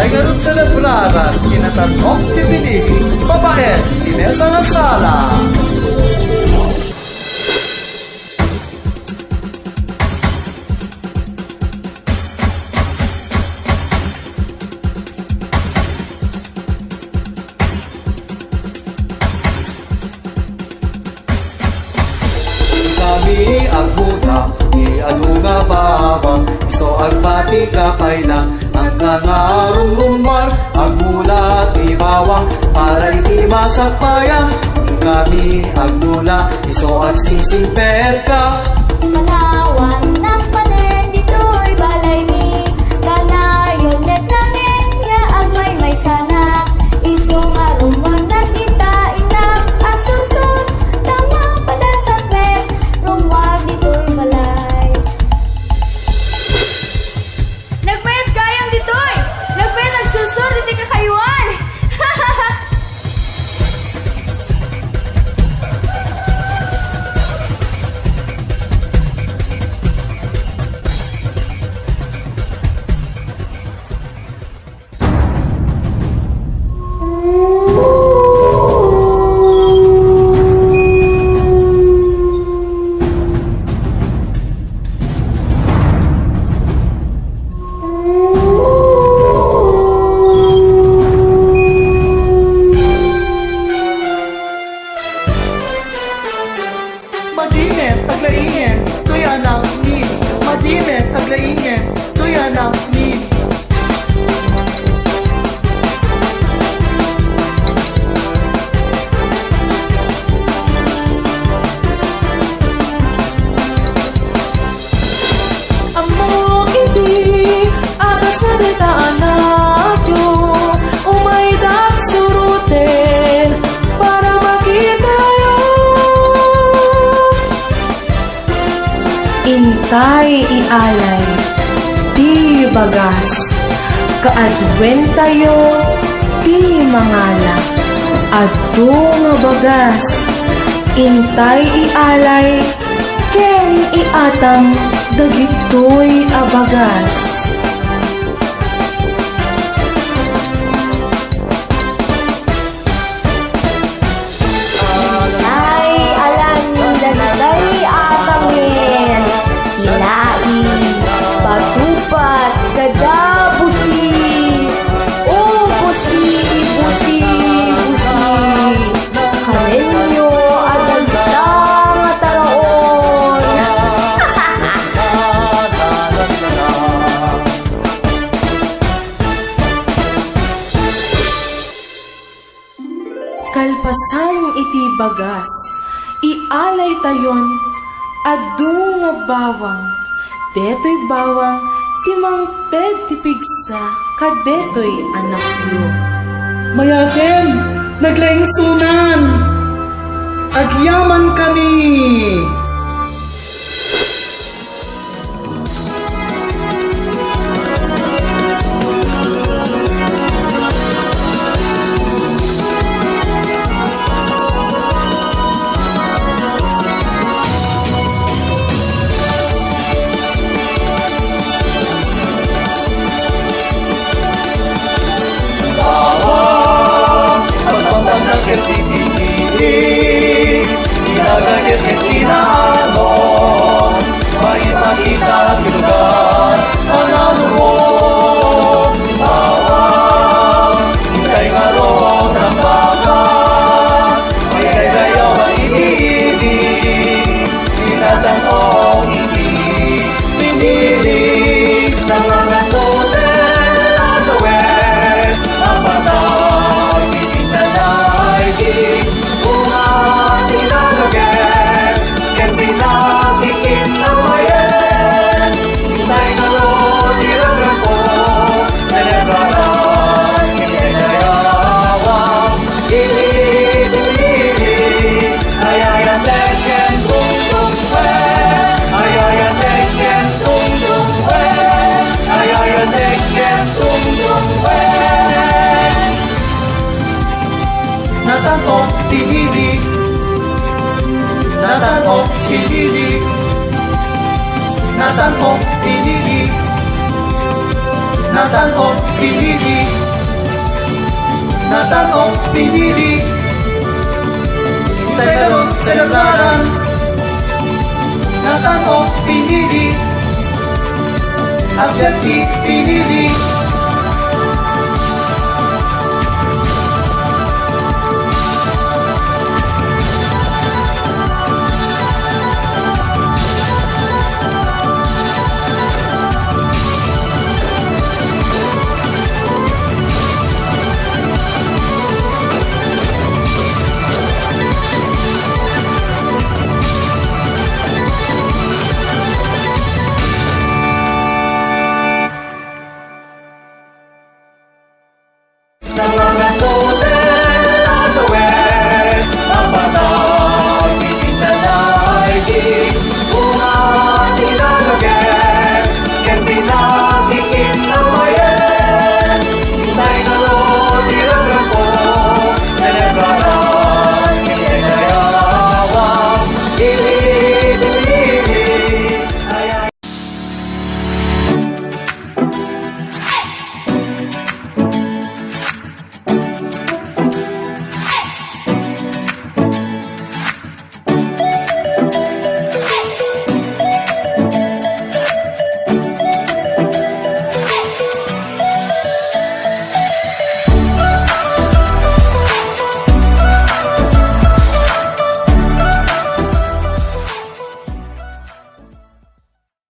Itay nga rin celebraran, kinatanong tibinigi, babae, inesa na sala. Kami agmuda, ano nga babang, iso agpati kapay lang, ang kangarong lumar, agmula ti bawang, para iti masakbayang. Kami agmula, iso agsisimpet ka. Manawan ng panen dito'y balay mi, kanayon net nangin nga agmay may sanak, iso nga rumang nakita inak, agsursur, tamang padasat met, rumwag dito'y balay. Nagpayat gayang ditoy! Nagpayat nagsusur, hindi ka kayuan! Madimet, taglaingin, tuya ng ni. Madimet, taglaingin, tuya ng ni. Amo iti atas na detaan nato umay dak suruten para makita yo. Intay ialay di bagas kaadwen tayo di mangala adto nga bagas intay ialay ken iatang dagitoy abagas. Ay, alam dagday atamin, kinais, patupat, kadabusi, busi, busi, busi, kalenyo, agagtang ataraon. Kalpasan iti bagas, ialay tayon, adu nga bawang, detoy bawang, timang ted tipigsa, kadetoy anak yo. Mayaken, naglaing sunan, agyaman kami. Inagagit kinahalos, maipakita lugar, analo mo, bawang, ikay nga roon ng baka, ikay gayaw ang ibig, tinatangong ibig, pinilig, sa mga soten, at awet, ang patay, ipinanayig, Natanong tinilig, natanong tinilig, natanong tinilig, Natanong, pinili. Natanong, pinili. Hintay na ron sa lantaran. Natanong, pinili. At yan pinili.